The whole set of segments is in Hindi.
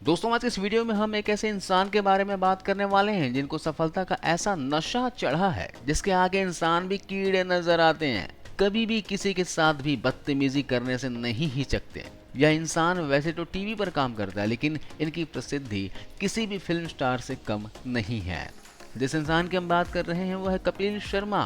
दोस्तों, आज के इस वीडियो में हम एक ऐसे इंसान के बारे में बात करने वाले हैं जिनको सफलता का ऐसा नशा चढ़ा है जिसके आगे इंसान भी कीड़े नजर आते हैं। कभी भी किसी के साथ भी बदतमीजी करने से नहीं हिचकते। यह इंसान वैसे तो टीवी पर काम करता है, लेकिन इनकी प्रसिद्धि किसी भी फिल्म स्टार से कम नहीं है। जिस इंसान की हम बात कर रहे हैं वो है कपिल शर्मा।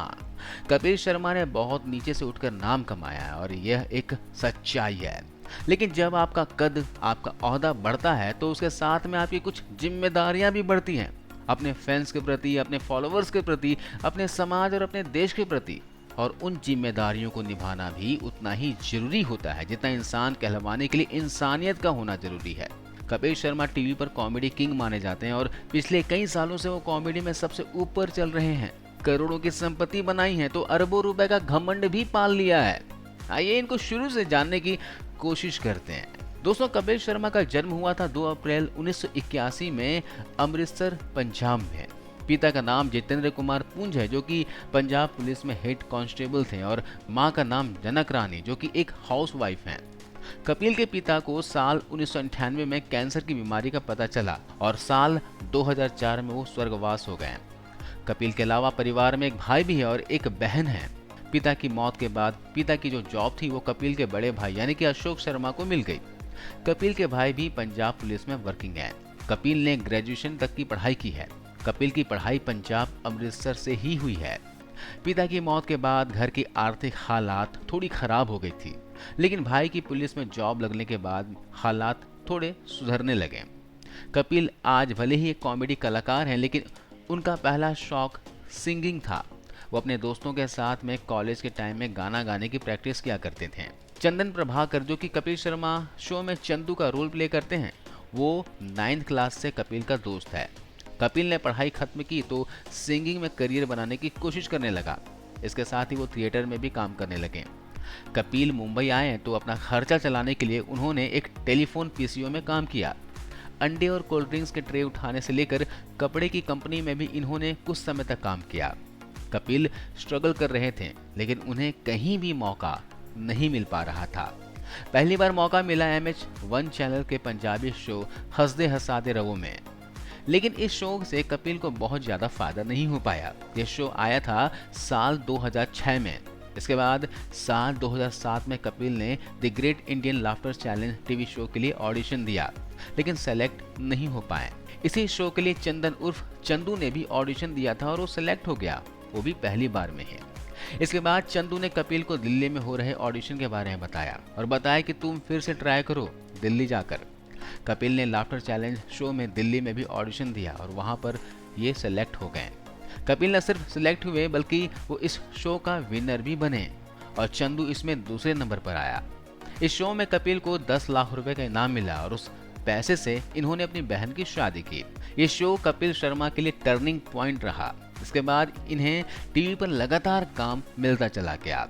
कपिल शर्मा ने बहुत नीचे से उठकर नाम कमाया है और यह एक सच्चाई है। लेकिन जब आपका कद, आपका ओहदा बढ़ता है तो उसके साथ में आपकी कुछ जिम्मेदारियां भी बढ़ती हैं। अपने फैंस के प्रति, अपने फॉलोअर्स के प्रति, अपने समाज और अपने देश के प्रति। और उन जिम्मेदारियों को निभाना भी उतना ही जरूरी होता है जितना इंसान कहलवाने के लिए इंसानियत का होना जरूरी है। कपिल शर्मा टीवी पर कॉमेडी किंग माने जाते हैं और पिछले कई सालों से वो कॉमेडी में सबसे ऊपर चल रहे हैं। करोड़ों की संपत्ति बनाई है तो अरबों रुपए का घमंड भी पाल लिया है। आइए इनको शुरू से जानने की कोशिश करते हैं। दोस्तों, कपिल शर्मा का जन्म हुआ था 2 अप्रैल 1981 में अमृतसर, पंजाब में। पिता का नाम जितेंद्र कुमार पुंज है जो कि पंजाब पुलिस में हेड कांस्टेबल थे, और मां का नाम जनक रानी जो कि एक हाउसवाइफ हैं। कपिल के पिता को साल 1998 में कैंसर की बीमारी का पता चला और साल 2004 में वो स्वर्गवास हो गए। कपिल के अलावा परिवार में एक भाई भी है और एक बहन है। पिता की मौत के बाद पिता की जो जॉब थी वो कपिल के बड़े भाई यानी कि अशोक शर्मा को मिल गई। कपिल के भाई भी पंजाब पुलिस में वर्किंग है। कपिल ने ग्रेजुएशन तक की पढ़ाई की है। कपिल की पढ़ाई पंजाब अमृतसर से ही हुई है। पिता की मौत के बाद घर की आर्थिक हालात थोड़ी खराब हो गई थी, लेकिन भाई की पुलिस में जॉब लगने के बाद हालात थोड़े सुधरने लगे। कपिल आज भले ही एक कॉमेडी कलाकार हैं, लेकिन उनका पहला शौक सिंगिंग था। वो अपने दोस्तों के साथ में कॉलेज के टाइम में गाना गाने की प्रैक्टिस किया करते थे। चंदन प्रभाकर जो कि कपिल शर्मा शो में चंदू का रोल प्ले करते हैं, वो 9th क्लास से कपिल का दोस्त है। कपिल ने पढ़ाई खत्म की तो सिंगिंग में करियर बनाने की कोशिश करने लगा। इसके साथ ही वो थिएटर में भी काम करने लगे। कपिल मुंबई आए तो अपना खर्चा चलाने के लिए उन्होंने एक टेलीफोन पीसीओ में काम किया। अंडे और कोल्ड ड्रिंक्स के ट्रे उठाने से लेकर कपड़े की कंपनी में भी इन्होंने कुछ समय तक काम किया। कपिल स्ट्रगल कर रहे थे, लेकिन उन्हें कहीं भी मौका नहीं मिल पा रहा था। पहली बार मौका मिला MH1 चैनल के पंजाबी शो हंसदे हंसादे रवो में, लेकिन इस शो से कपिल को बहुत ज़्यादा फायदा नहीं हो पाया। यह शो आया था साल 2006 में। इसके बाद साल 2007 में कपिल ने the great Indian laughter challenge TV show के लिए ऑडिशन दिया, लेकिन सेलेक्ट नहीं हो पाए। इसी शो के लिए चंदन उर्फ चंदू ने भी ऑडिशन दिया था और वो सेलेक्ट हो गया, वो भी पहली बार में है। इसके बाद चंदू ने कपिल को दिल्ली में हो रहे ऑडिशन के बारे में बताया और बताया कि तुम फिर से ट्राई करो दिल्ली जाकर। कपिल ने लाफ्टर चैलेंज शो में दिल्ली में भी ऑडिशन दिया और वहां पर ये सेलेक्ट हो गए। कपिल न सिर्फ सिलेक्ट हुए बल्कि वो इस शो का विनर भी बने और चंदू इसमें दूसरे नंबर पर आया। इस शो में कपिल को 10 लाख रुपए का इनाम मिला और उस पैसे से इन्होंने अपनी बहन की शादी की। ये शो कपिल शर्मा के लिए टर्निंग पॉइंट रहा। इसके बाद इन्हें टीवी पर लगातार काम मिलता चला गया।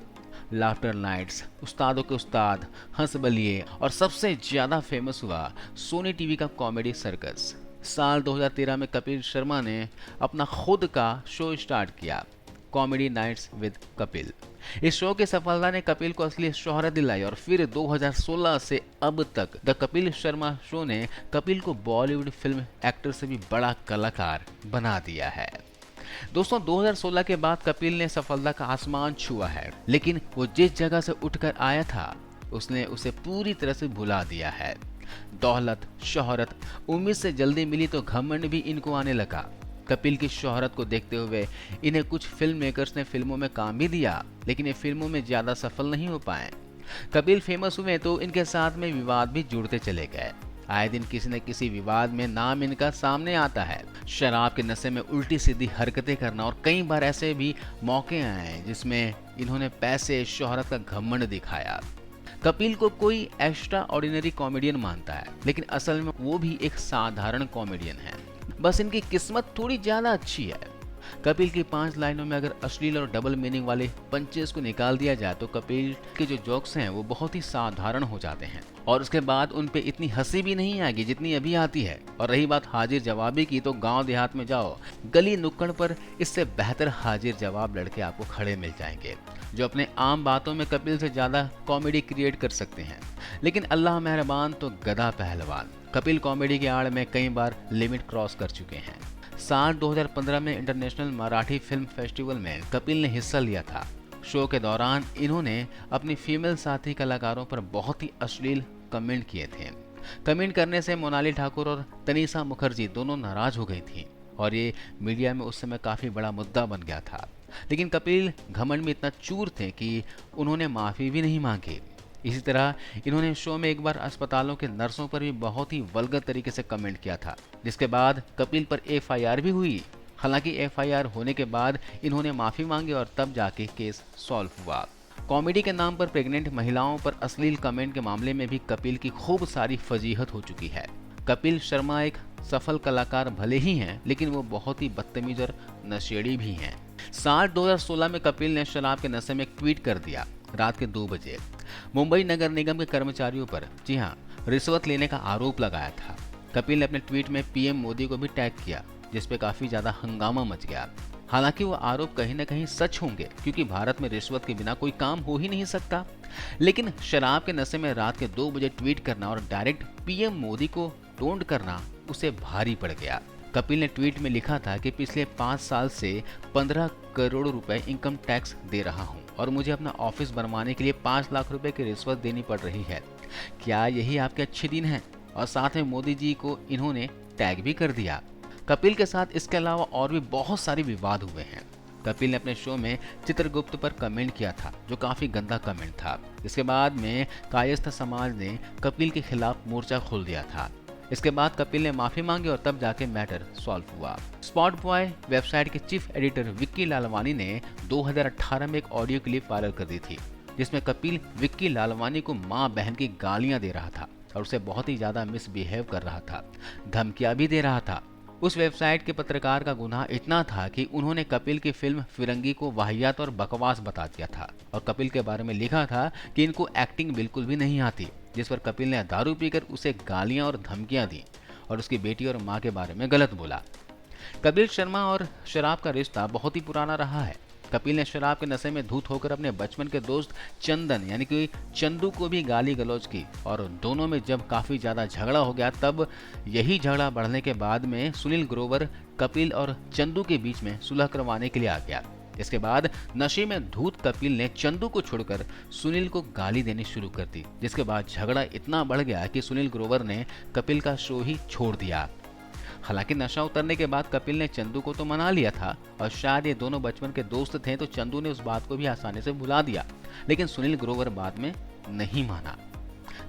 लाफ्टर नाइट्स, उस्तादों के उस्ताद, हंस बलिए और सबसे ज्यादा फेमस हुआ सोनी टीवी का कॉमेडी सर्कस। साल 2013 में कपिल शर्मा ने अपना खुद का शो स्टार्ट किया, कॉमेडी नाइट्स विद कपिल। इस शो की सफलता ने कपिल को असली शोहरत दिलाई और फिर 2016 से अब तक द कपिल शर्मा शो ने कपिल को बॉलीवुड फिल्म एक्टर से भी बड़ा कलाकार बना दिया है। दोस्तों, 2016 के बाद कपिल ने सफलता का आसमान छुआ है, लेकिन वो जिस जगह से उठकर आया था उसने उसे पूरी तरह से भुला दिया है। दौलत, शोहरत, उम्मीद से जल्दी मिली तो घमंड भी इनको आने लगा। कपिल की शोहरत को देखते हुए इन्हें कुछ फिल्म मेकर्स ने फिल्मों में काम भी दिया, लेकिन ये फिल्मों में ज्यादा सफल नहीं हो पाए। कपिल फेमस हुए तो इनके साथ में विवाद भी जुड़ते चले गए। आए दिन किसी न किसी विवाद में नाम इनका सामने आता है। शराब के नशे में उल्टी सीधी हरकतें करना, और कई बार ऐसे भी मौके आए जिसमें इन्होंने पैसे, शोहरत का घमंड दिखाया। कपिल को कोई एक्स्ट्रा ऑर्डिनरी कॉमेडियन मानता है, लेकिन असल में वो भी एक साधारण कॉमेडियन है। बस इनकी किस्मत थोड़ी ज्यादा अच्छी है। कपिल की 5 लाइनों में अगर अश्लील और डबल मीनिंग वाले पंचेस को निकाल दिया जाए तो कपिल के जो जोक्स हैं वो बहुत ही साधारण हो जाते हैं और उसके बाद उन पे इतनी हंसी भी नहीं आएगी जितनी अभी आती है। और रही बात हाजिर जवाबी की, तो गांव देहात में जाओ, गली नुक्कड़ पर इससे बेहतर हाजिर जवाब लड़के आपको खड़े मिल जाएंगे जो अपने आम बातों में कपिल से ज्यादा कॉमेडी क्रिएट कर सकते हैं। लेकिन अल्लाह मेहरबान तो गधा पहलवान, कपिल कॉमेडी के आड़ में कई बार लिमिट क्रॉस कर चुके हैं। साल 2015 में इंटरनेशनल मराठी फिल्म फेस्टिवल में कपिल ने हिस्सा लिया था। शो के दौरान इन्होंने अपनी फीमेल साथी कलाकारों पर बहुत ही अश्लील कमेंट किए थे। कमेंट करने से मोनाली ठाकुर और तनीषा मुखर्जी दोनों नाराज हो गई थी और ये मीडिया में उस समय काफी बड़ा मुद्दा बन गया था। लेकिन कपिल घमंड में इतना चूर थे कि उन्होंने माफी भी नहीं मांगी। इसी तरह इन्होंने शो में एक बार अस्पतालों के नर्सों पर भी बहुत ही वल्गर तरीके से कमेंट किया था, जिसके बाद कपिल पर एफआईआर भी हुई। हालांकि एफआईआर होने के बाद इन्होंने माफी मांगी और तब जाके केस सॉल्व हुआ। कॉमेडी के नाम पर प्रेग्नेंट महिलाओं पर अश्लील कमेंट के मामले में भी कपिल की खूब सारी फजीहत हो चुकी है। कपिल शर्मा एक सफल कलाकार भले ही हैं, लेकिन वो बहुत ही बदतमीज और नशेड़ी भी हैं। साल 2016 में कपिल ने शराब के नशे में एक ट्वीट कर दिया रात के 2 बजे। मुंबई नगर निगम के कर्मचारियों पर, जी हाँ, रिश्वत लेने का आरोप लगाया था। कपिल ने अपने ट्वीट में पीएम मोदी को भी टैग किया, जिसपे काफी ज्यादा हंगामा मच गया। हालांकि वो आरोप कहीं न कहीं सच होंगे, क्योंकि भारत में रिश्वत के बिना कोई काम हो ही नहीं सकता। लेकिन शराब के नशे में रात के 2 बजे ट्वीट करना और डायरेक्ट पीएम मोदी को टोंट करना उसे भारी पड़ गया। कपिल ने ट्वीट में लिखा था कि पिछले 5 साल से 15 करोड़ रुपए इनकम टैक्स दे रहा हूं और मुझे अपना ऑफिस बनवाने के लिए 5 लाख रुपए की रिश्वत देनी पड़ रही है। क्या यही आपके अच्छे दिन हैं? और साथ में मोदी जी को इन्होंने टैग भी कर दिया। कपिल के साथ इसके अलावा और भी बहुत सारे विवाद हुए हैं। कपिल ने अपने शो में चित्रगुप्त पर कमेंट किया था, जो काफी गंदा कमेंट था। इसके बाद में कायस्थ समाज ने कपिल के खिलाफ मोर्चा खोल दिया था। इसके बाद कपिल ने माफी मांगी और तब जाके मैटर सॉल्व हुआ। स्पॉट बॉय वेबसाइट के चीफ एडिटर विक्की लालवानी ने 2018 में एक ऑडियो क्लिप वायरल कर दी थी, जिसमें कपिल विक्की लालवानी को मां बहन की गालियां दे रहा था और उसे बहुत ही ज्यादा मिसबिहेव कर रहा था, धमकियां भी दे रहा था। उस वेबसाइट के पत्रकार का गुनाह इतना था कि उन्होंने कपिल की फिल्म फिरंगी को वाहियात और बकवास बता दिया था और कपिल के बारे में लिखा था कि इनको एक्टिंग बिल्कुल भी नहीं आती, जिस पर कपिल ने दारू पीकर उसे गालियां और धमकियां दी और उसकी बेटी और मां के बारे में गलत बोला। कपिल शर्मा और शराब का रिश्ता बहुत ही पुराना रहा है। कपिल ने शराब के नशे में धुत होकर अपने बचपन के दोस्त चंदन यानी कि चंदू को भी गाली गलौज की और दोनों में जब काफी ज्यादा झगड़ा हो गया, तब यही झगड़ा बढ़ने के बाद में सुनील ग्रोवर कपिल और चंदू के बीच में सुलह करवाने के लिए आ गया। इसके बाद नशे में धूत कपिल ने चंदू को छोड़कर सुनील को गाली देनी शुरू कर दी, जिसके बाद झगड़ा इतना बढ़ गया कि सुनील ग्रोवर ने कपिल का शो ही छोड़ दिया। हालांकि नशा उतरने के बाद कपिल ने चंदू को तो मना लिया था और शायद ये दोनों बचपन के दोस्त थे, तो चंदू ने उस बात को भी आसानी से भुला दिया, लेकिन सुनील ग्रोवर बाद में नहीं माना।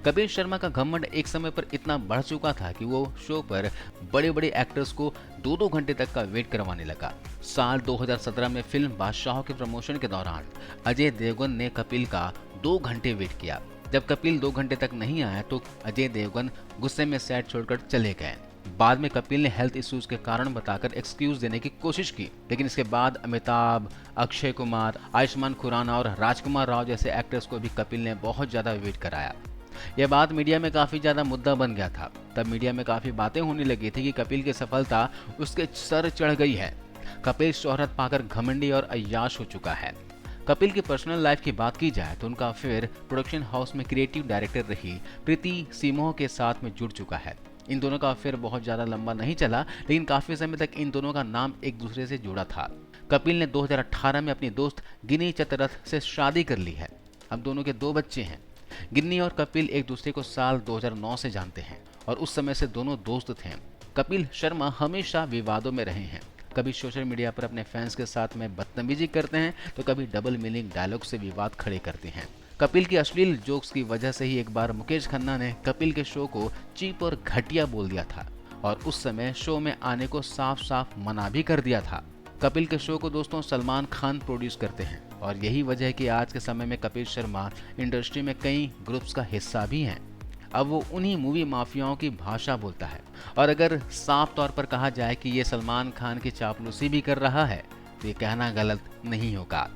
कपिल शर्मा का घमंड एक समय पर इतना बढ़ चुका था कि वो शो पर बड़े बड़े एक्टर्स को 2-2 घंटे तक का वेट करवाने लगा। साल 2017 में फिल्म बादशाहों के प्रमोशन के दौरान अजय देवगन ने कपिल का 2 घंटे वेट किया। जब कपिल 2 घंटे तक नहीं आया तो अजय देवगन गुस्से में सेट छोड़कर चले गए। बाद में कपिल ने हेल्थ इश्यूज के कारण बताकर एक्सक्यूज देने की कोशिश की, लेकिन इसके बाद अमिताभ, अक्षय कुमार, आयुष्मान खुराना और राजकुमार राव जैसे एक्टर्स को भी कपिल ने बहुत ज्यादा वेट कराया। यह बात मीडिया में काफी ज्यादा मुद्दा बन गया था। तब मीडिया में काफी बातें होने लगी थी कि कपिल की सफलता उसके सर चढ़ गई है। कपिल शोहरत पाकर घमंडी और अय्याश हो चुका है। कपिल की पर्सनल लाइफ की बात की जाए तो उनका अफेयर प्रोडक्शन हाउस में क्रिएटिव डायरेक्टर रही प्रीति सिमोह के साथ में जुड़ चुका है। इन दोनों का अफेयर बहुत ज्यादा लंबा नहीं चला, लेकिन काफी समय तक इन दोनों का नाम एक दूसरे से जुड़ा था। कपिल ने 2018 में अपनी दोस्त गिन्नी चतरथ से शादी कर ली है। अब दोनों के 2 बच्चे हैं। गिन्नी और कपिल एक दूसरे को साल 2009 से जानते हैं और उस समय से दोनों दोस्त थे। कपिल शर्मा हमेशा विवादों में रहे हैं। कभी सोशल मीडिया पर अपने फैंस के साथ में बदतमीजी करते हैं, तो कभी डबल मीनिंग डायलॉग से विवाद खड़े करते हैं। कपिल की अश्लील जोक्स की वजह से ही एक बार मुकेश खन्ना ने कपिल के शो को चीप और घटिया बोल दिया था और उस समय शो में आने को साफ साफ मना भी कर दिया था। कपिल के शो को दोस्तों सलमान खान प्रोड्यूस करते हैं और यही वजह है कि आज के समय में कपिल शर्मा इंडस्ट्री में कई ग्रुप्स का हिस्सा भी हैं। अब वो उन्हीं मूवी माफियाओं की भाषा बोलता है। और अगर साफ तौर पर कहा जाए कि ये सलमान खान की चापलूसी भी कर रहा है तो ये कहना गलत नहीं होगा।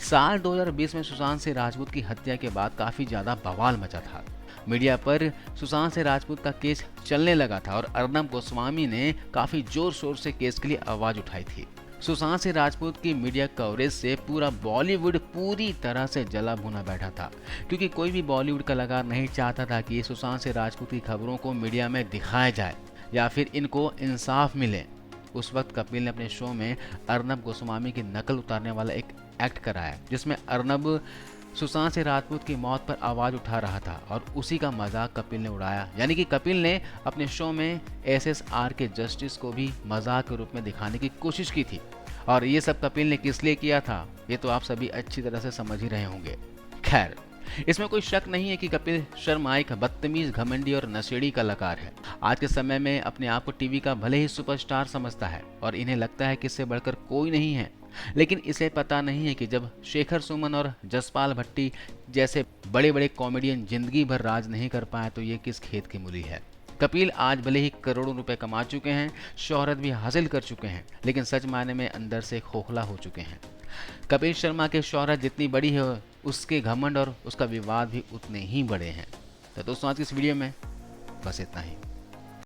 साल 2020 में सुशांत सिंह राजपूत की हत्या के बाद काफी ज्यादा बवाल मचा था। मीडिया पर सुशांत सिंह राजपूत का केस चलने लगा था और अर्नब गोस्वामी ने काफी जोर शोर से केस के लिए आवाज उठाई थी। सुशांत सिंह राजपूत की मीडिया कवरेज से पूरा बॉलीवुड पूरी तरह से जला भुना बैठा था, क्योंकि कोई भी बॉलीवुड कलाकार नहीं चाहता था कि सुशांत सिंह राजपूत की खबरों को मीडिया में दिखाया जाए या फिर इनको इंसाफ मिले। उस वक्त कपिल ने अपने शो में अर्नब गोस्वामी की नकल उतारने वाला एक एक्ट कराया, जिसमें अर्नब सुशांत सिंह राजपूत की मौत पर आवाज उठा रहा था और उसी का मजाक कपिल ने उड़ाया। यानी कि कपिल ने अपने शो में एसएसआर के जस्टिस को भी मजाक के रूप में दिखाने की कोशिश की थी। और ये सब कपिल ने किस लिए किया था ये तो आप सभी अच्छी तरह से समझ ही रहे होंगे। खैर, इसमें कोई शक नहीं है कि कपिल शर्मा एक बदतमीज, घमंडी और नशेड़ी कलाकार है। आज के समय में अपने आप को टीवी का भले ही सुपरस्टार समझता है और इन्हें लगता है कि इससे बढ़कर कोई नहीं है, लेकिन इसे पता नहीं है कि जब शेखर सुमन और जसपाल भट्टी जैसे बड़े बड़े कॉमेडियन जिंदगी भर राज नहीं कर पाए तो ये किस खेत की मूली है। कपिल आज भले ही करोड़ों रुपए कमा चुके हैं, शोहरत भी हासिल कर चुके हैं, लेकिन सच मायने में अंदर से खोखला हो चुके हैं। कपिल शर्मा की शोहरत जितनी बड़ी है उसके घमंड और उसका विवाद भी उतने ही बड़े हैं। तो दोस्तों, आज की इस वीडियो में बस इतना ही।